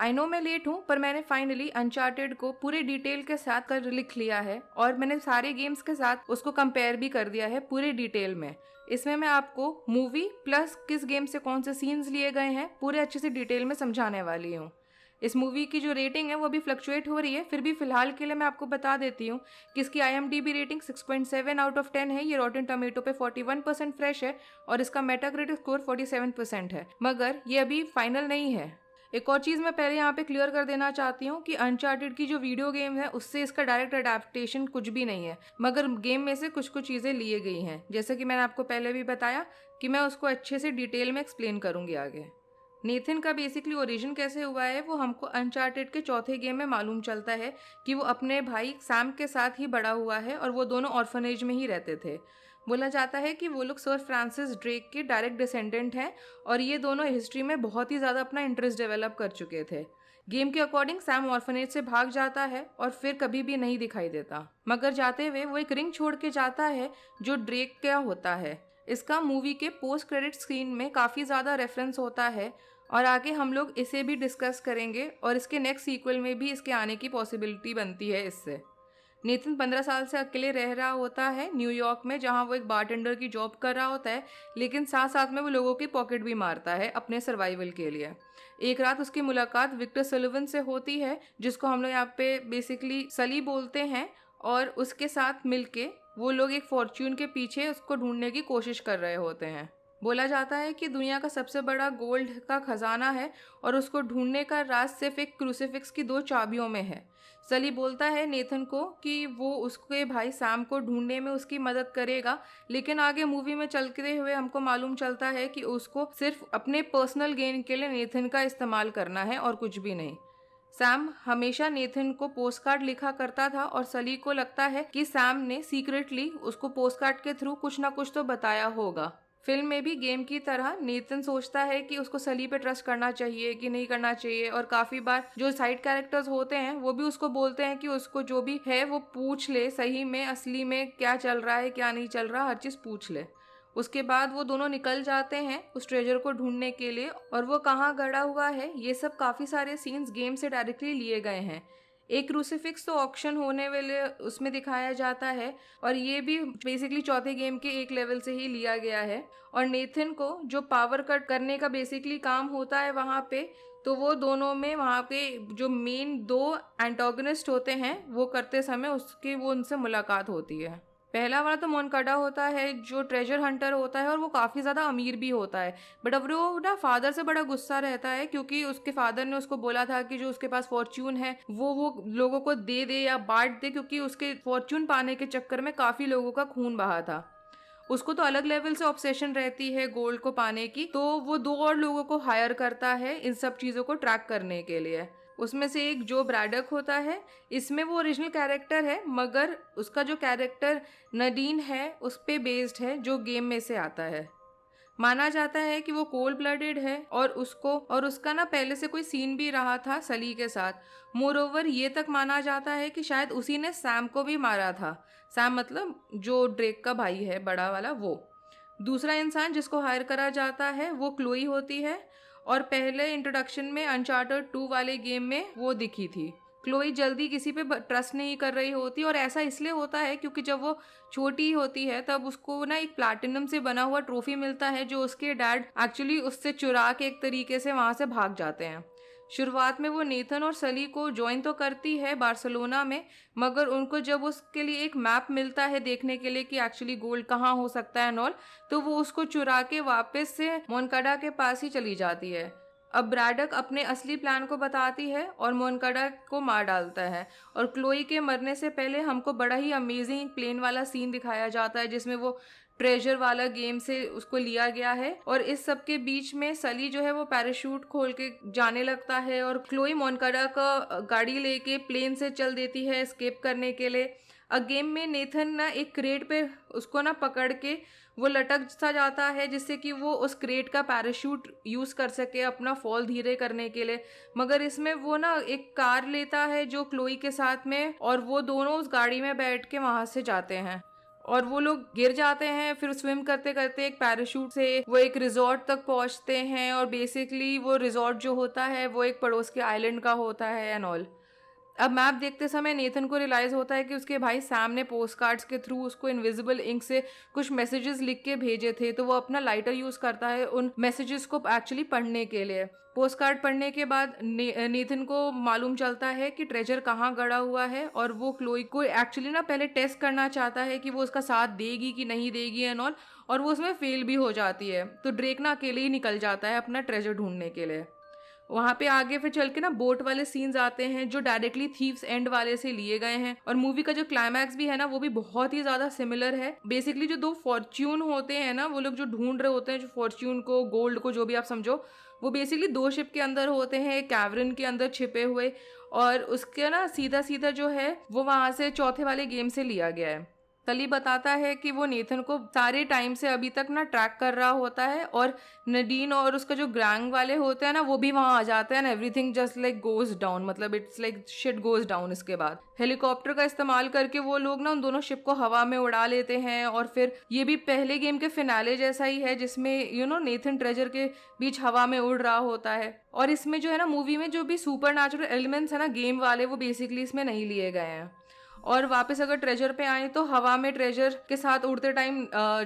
I know मैं late हूँ, पर मैंने फाइनली अनचार्टेड को पूरे डिटेल के साथ कर लिख लिया है और मैंने सारे गेम्स के साथ उसको कंपेयर भी कर दिया है पूरे डिटेल में। इसमें मैं आपको मूवी प्लस किस गेम से कौन से सीन्स लिए गए हैं पूरे अच्छे से डिटेल में समझाने वाली हूँ। इस मूवी की जो रेटिंग है वो भी फ्लक्चुएट हो रही है, फिर भी फिलहाल के लिए मैं आपको बता देती हूँ कि इसकी IMDb रेटिंग 6.7 आउट ऑफ 10 है। ये रॉटन टोमेटो पे 41% फ्रेश है और इसका मेटाक्रिटिक स्कोर 47% है। मगर ये अभी फाइनल नहीं है। एक और चीज़ मैं पहले यहाँ पे क्लियर कर देना चाहती हूँ कि अनचार्टेड की जो वीडियो गेम है उससे इसका डायरेक्ट अडेप्टेशन कुछ भी नहीं है, मगर गेम में से कुछ कुछ चीज़ें लिए गई हैं, जैसे कि मैंने आपको पहले भी बताया कि मैं उसको अच्छे से डिटेल में एक्सप्लेन करूँगी आगे। नेथन का बेसिकली ओरिजिन कैसे हुआ है वो हमको अनचार्टेड के चौथे गेम में मालूम चलता है कि वो अपने भाई सैम के साथ ही बड़ा हुआ है और वो दोनों ऑर्फनेज में ही रहते थे। बोला जाता है कि वो लोग सर फ्रांसिस ड्रेक के डायरेक्ट डिसेंडेंट हैं और ये दोनों हिस्ट्री में बहुत ही ज़्यादा अपना इंटरेस्ट डेवलप कर चुके थे। गेम के अकॉर्डिंग सैम ऑर्फनेज से भाग जाता है और फिर कभी भी नहीं दिखाई देता, मगर जाते हुए वो एक रिंग छोड़ के जाता है जो ड्रेक का होता है। इसका मूवी के पोस्ट क्रेडिट सीन में काफ़ी ज़्यादा रेफरेंस होता है और आगे हम लोग इसे भी डिस्कस करेंगे और इसके नेक्स्ट सीक्वल में भी इसके आने की पॉसिबिलिटी बनती है इससे। नेथन 15 साल से अकेले रह रहा होता है न्यूयॉर्क में, जहां वो एक बारटेंडर की जॉब कर रहा होता है, लेकिन साथ साथ में वो लोगों की पॉकेट भी मारता है अपने सर्वाइवल के लिए। एक रात उसकी मुलाकात विक्टर सलिवन से होती है, जिसको हम लोग यहाँ पे बेसिकली सली बोलते हैं, और उसके साथ मिलके वो लोग एक फॉर्च्यून के पीछे उसको ढूंढने की कोशिश कर रहे होते हैं। बोला जाता है कि दुनिया का सबसे बड़ा गोल्ड का खजाना है और उसको ढूंढने का राज सिर्फ एक क्रूसीफिक्स की 2 चाबियों में है। सली बोलता है नेथन को कि वो उसके भाई सैम को ढूंढने में उसकी मदद करेगा, लेकिन आगे मूवी में चलते हुए हमको मालूम चलता है कि उसको सिर्फ अपने पर्सनल गेन के लिए नेथन का इस्तेमाल करना है और कुछ भी नहीं। सैम हमेशा नेथन को पोस्टकार्ड लिखा करता था और सली को लगता है कि सैम ने सीक्रेटली उसको पोस्टकार्ड के थ्रू कुछ ना कुछ तो बताया होगा। फिल्म में भी गेम की तरह नेथन सोचता है कि उसको सली पे ट्रस्ट करना चाहिए कि नहीं करना चाहिए, और काफी बार जो साइड कैरेक्टर्स होते हैं वो भी उसको बोलते हैं कि उसको जो भी है वो पूछ ले, सही में असली में क्या चल रहा है क्या नहीं चल रहा, हर चीज पूछ ले। उसके बाद वो दोनों निकल जाते हैं उस ट्रेजर को ढूंढने के लिए, और वो कहाँ गड़ा हुआ है ये सब काफी सारे सीन्स गेम से डायरेक्टली लिए गए हैं। एक क्रूसीफिक्स तो ऑक्शन होने वाले उसमें दिखाया जाता है और ये भी बेसिकली चौथे गेम के एक लेवल से ही लिया गया है। और नेथन को जो पावर कट करने का बेसिकली काम होता है वहाँ पे, तो वो दोनों में वहाँ पे जो मेन 2 एंटागनिस्ट होते हैं वो करते समय उसकी वो उनसे मुलाकात होती है। पहला वाला तो मोनकाडा होता है जो ट्रेजर हंटर होता है और वो काफ़ी ज़्यादा अमीर भी होता है, बट अब वो ना फादर से बड़ा गुस्सा रहता है क्योंकि उसके फादर ने उसको बोला था कि जो उसके पास फॉर्च्यून है वो लोगों को दे दे या बांट दे, क्योंकि उसके फॉर्च्यून पाने के चक्कर में काफ़ी लोगों का खून बहा था। उसको तो अलग लेवल से ऑब्सेशन रहती है गोल्ड को पाने की, तो वो 2 और लोगों को हायर करता है इन सब चीज़ों को ट्रैक करने के लिए। उसमें से एक जो ब्रैडक होता है, इसमें वो ओरिजिनल कैरेक्टर है, मगर उसका जो कैरेक्टर नडीन है उस पे बेस्ड है जो गेम में से आता है। माना जाता है कि वो कोल्ड ब्लडेड है और उसका ना पहले से कोई सीन भी रहा था सली के साथ। मोरओवर ये तक माना जाता है कि शायद उसी ने सैम को भी मारा था। सैम मतलब जो ड्रेक का भाई है बड़ा वाला। वो दूसरा इंसान जिसको हायर करा जाता है वो क्लोई होती है और पहले इंट्रोडक्शन में अनचार्टेड 2 वाले गेम में वो दिखी थी। क्लोई जल्दी किसी पे ट्रस्ट नहीं कर रही होती, और ऐसा इसलिए होता है क्योंकि जब वो छोटी होती है तब उसको ना एक प्लैटिनम से बना हुआ ट्रॉफी मिलता है जो उसके डैड एक्चुअली उससे चुरा के एक तरीके से वहां से भाग जाते हैं। शुरुआत में वो नेथन और सली को ज्वाइन तो करती है बार्सिलोना में, मगर उनको जब उसके लिए एक मैप मिलता है देखने के लिए कि एक्चुअली गोल्ड कहाँ हो सकता है एंड ऑल, तो वो उसको चुरा के वापस से मोनकाडा के पास ही चली जाती है। अब ब्रैडक अपने असली प्लान को बताती है और मोनकाडा को मार डालता है, और क्लोई के मरने से पहले हमको बड़ा ही अमेजिंग प्लेन वाला सीन दिखाया जाता है जिसमें वो ट्रेजर वाला गेम से उसको लिया गया है। और इस सब के बीच में सली जो है वो पैराशूट खोल के जाने लगता है और क्लोई मोनकाडा का गाड़ी लेके प्लेन से चल देती है एस्केप करने के लिए। गेम में नेथन ना एक क्रेट पे उसको ना पकड़ के वो लटक सा जाता है जिससे कि वो उस क्रेट का पैराशूट यूज कर सके अपना फॉल धीरे करने के लिए। मगर इसमें वो ना एक कार लेता है जो क्लोई के साथ में, और वो दोनों उस गाड़ी में बैठ के वहां से जाते हैं। और वो लोग गिर जाते हैं। फिर स्विम करते करते एक पैराशूट से वो एक रिजॉर्ट तक पहुंचते हैं, और बेसिकली वो रिजॉर्ट जो होता है वो एक पड़ोस के आइलैंड का होता है एंड ऑल। अब मैप देखते समय नेथन को रियलाइज होता है कि उसके भाई सैम ने पोस्ट कार्ड्स के थ्रू उसको इनविजिबल इंक से कुछ मैसेजेस लिख के भेजे थे, तो वो अपना लाइटर यूज करता है उन मैसेजेस को एक्चुअली पढ़ने के लिए। पोस्ट कार्ड पढ़ने के बाद नेथन को मालूम चलता है कि ट्रेजर कहाँ गड़ा हुआ है, और वो क्लोई को एक्चुअली ना पहले टेस्ट करना चाहता है कि वो उसका साथ देगी कि नहीं देगी एंड ऑल, और वो उसमें फेल भी हो जाती है। तो ड्रेक ना अकेले ही निकल जाता है अपना ट्रेजर ढूंढने के लिए। वहां पे आगे फिर चल के ना बोट वाले सीन्स आते हैं जो डायरेक्टली थीव्स एंड वाले से लिए गए हैं, और मूवी का जो क्लाइमैक्स भी है ना वो भी बहुत ही ज्यादा सिमिलर है। बेसिकली जो दो फॉर्च्यून होते हैं ना, वो लोग जो ढूंढ रहे होते हैं, जो फॉर्च्यून को, गोल्ड को, जो भी आप समझो, वो बेसिकली दो शिप के अंदर होते हैं, एक कैवरन के अंदर छिपे हुए, और उसके ना सीधा सीधा जो है वो वहां से चौथे वाले गेम से लिया गया है। सली बताता है कि वो नेथन को सारे टाइम से अभी तक ना ट्रैक कर रहा होता है, और नडीन और उसका जो गैंग वाले होते हैं ना वो भी वहां आ जाते हैं, everything just like goes down, मतलब it's like shit goes down. इसके बाद हेलीकॉप्टर का इस्तेमाल करके वो लोग ना उन दोनों शिप को हवा में उड़ा लेते हैं, और फिर ये भी पहले गेम के फिनाले जैसा ही है जिसमें नेथन ट्रेजर के बीच हवा में उड़ रहा होता है। और इसमें जो है ना मूवी में जो भी सुपर नेचुरल एलिमेंट्स है ना गेम वाले, वो बेसिकली इसमें नहीं लिए गए हैं। और वापस अगर ट्रेजर पे आए तो हवा में ट्रेजर के साथ उड़ते टाइम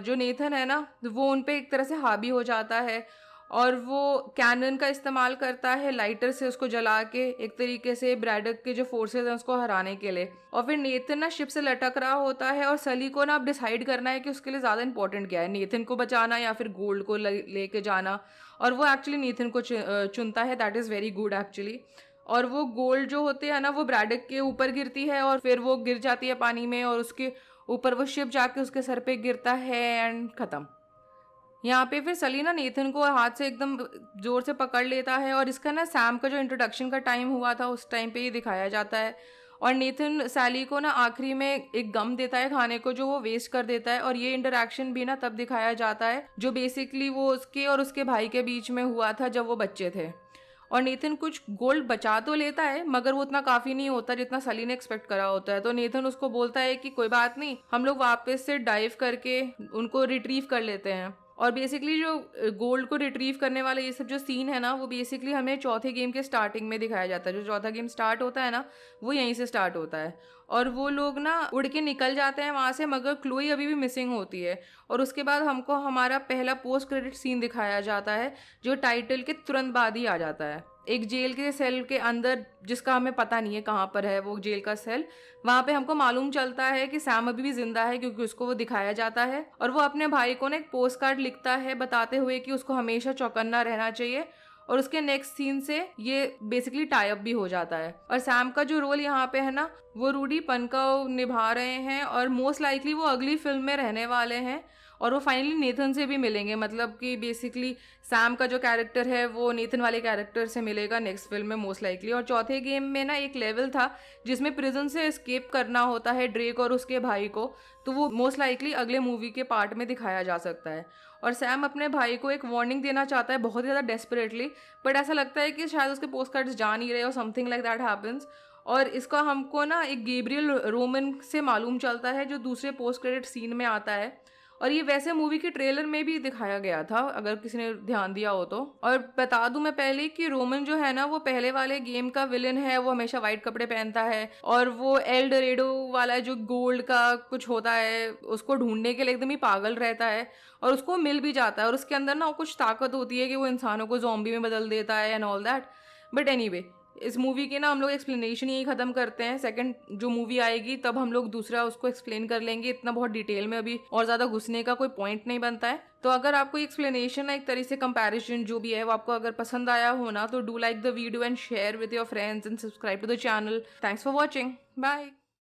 जो नेथन है ना वो उन पे एक तरह से हावी हो जाता है, और वो कैनन का इस्तेमाल करता है लाइटर से उसको जला के, एक तरीके से ब्रैडक के जो फोर्सेस हैं उसको हराने के लिए। और फिर नेथन ना शिप से लटक रहा होता है, और सली को ना अब डिसाइड करना है कि उसके लिए ज़्यादा इंपॉर्टेंट क्या है, नेथन को बचाना या फिर गोल्ड को लेके जाना। और वो एक्चुअली नेथन को चुनता है, that is very good actually. और वो गोल्ड जो होते हैं ना वो ब्रैडक के ऊपर गिरती है, और फिर वो गिर जाती है पानी में, और उसके ऊपर वो शिप जाके उसके सर पे गिरता है एंड खत्म। यहाँ पे फिर सली ना नेथन को हाथ से एकदम जोर से पकड़ लेता है, और इसका ना सैम का जो इंट्रोडक्शन का टाइम हुआ था उस टाइम पे ही दिखाया जाता है। और नेथन सैली को ना आखिरी में एक गम देता है खाने को जो वो वेस्ट कर देता है, और ये इंटरेक्शन भी ना तब दिखाया जाता है जो बेसिकली वो उसके और उसके भाई के बीच में हुआ था जब वो बच्चे थे। और नेथन कुछ गोल्ड बचा तो लेता है, मगर वो उतना काफी नहीं होता जितना सली ने एक्सपेक्ट करा होता है। तो नेथन उसको बोलता है कि कोई बात नहीं, हम लोग वापस से डाइव करके उनको रिट्रीव कर लेते हैं। और बेसिकली जो गोल्ड को रिट्रीव करने वाला ये सब जो सीन है ना वो बेसिकली हमें चौथे गेम के स्टार्टिंग में दिखाया जाता है। जो चौथा गेम स्टार्ट होता है ना वो यहीं से स्टार्ट होता है, और वो लोग ना उड़ के निकल जाते हैं वहाँ से, मगर क्लोई अभी भी मिसिंग होती है। और उसके बाद हमको हमारा पहला पोस्ट क्रेडिट सीन दिखाया जाता है जो टाइटल के तुरंत बाद ही आ जाता है। एक जेल के सेल के अंदर, जिसका हमें पता नहीं है कहाँ पर है वो जेल का सेल, वहाँ पे हमको मालूम चलता है कि सैम अभी भी जिंदा है क्योंकि उसको वो दिखाया जाता है। और वो अपने भाई को ना एक पोस्ट कार्ड लिखता है बताते हुए कि उसको हमेशा चौकन्ना रहना चाहिए। और उसके नेक्स्ट सीन से ये बेसिकली टाई अप भी हो जाता है। और सैम का जो रोल यहाँ पे है ना वो रूडी पनकव निभा रहे हैं, और मोस्ट लाइकली वो अगली फिल्म में रहने वाले हैं, और वो फाइनली नेथन से भी मिलेंगे। मतलब कि बेसिकली सैम का जो कैरेक्टर है वो नेथन वाले कैरेक्टर से मिलेगा नेक्स्ट फिल्म में मोस्ट लाइकली। और चौथे गेम में ना एक लेवल था जिसमें प्रिजन से एस्केप करना होता है ड्रेक और उसके भाई को, तो वो मोस्ट लाइकली अगले मूवी के पार्ट में दिखाया जा सकता है। और सैम अपने भाई को एक वार्निंग देना चाहता है बहुत ही ज़्यादा डेस्परेटली, बट ऐसा लगता है कि शायद उसके पोस्ट कार्ड्स जा नहीं रहे और समथिंग लाइक दैट हैपन्स। और इसका हमको ना एक गैब्रियल रोमन से मालूम चलता है जो दूसरे पोस्ट क्रेडिट सीन में आता है, और ये वैसे मूवी के ट्रेलर में भी दिखाया गया था अगर किसी ने ध्यान दिया हो तो। और बता दूं मैं पहले कि रोमन जो है ना वो पहले वाले गेम का विलन है, वो हमेशा वाइट कपड़े पहनता है, और वो एल डोरेडो वाला जो गोल्ड का कुछ होता है उसको ढूंढने के लिए एकदम ही पागल रहता है, और उसको मिल भी जाता है, और उसके अंदर ना कुछ ताकत होती है कि वो इंसानों को ज़ॉम्बी में बदल देता है and all that. But anyway इस मूवी की ना हम लोग एक्सप्लेनेशन यही ख़त्म करते हैं। सेकंड जो मूवी आएगी तब हम लोग दूसरा उसको एक्सप्लेन कर लेंगे, इतना बहुत डिटेल में अभी और ज़्यादा घुसने का कोई पॉइंट नहीं बनता है। तो अगर आपको एक्सप्लेनेशन एक तरह से कंपैरिजन जो भी है वो आपको अगर पसंद आया हो ना तो do like the video and share with your friends and subscribe to the channel. Thanks for watching, bye.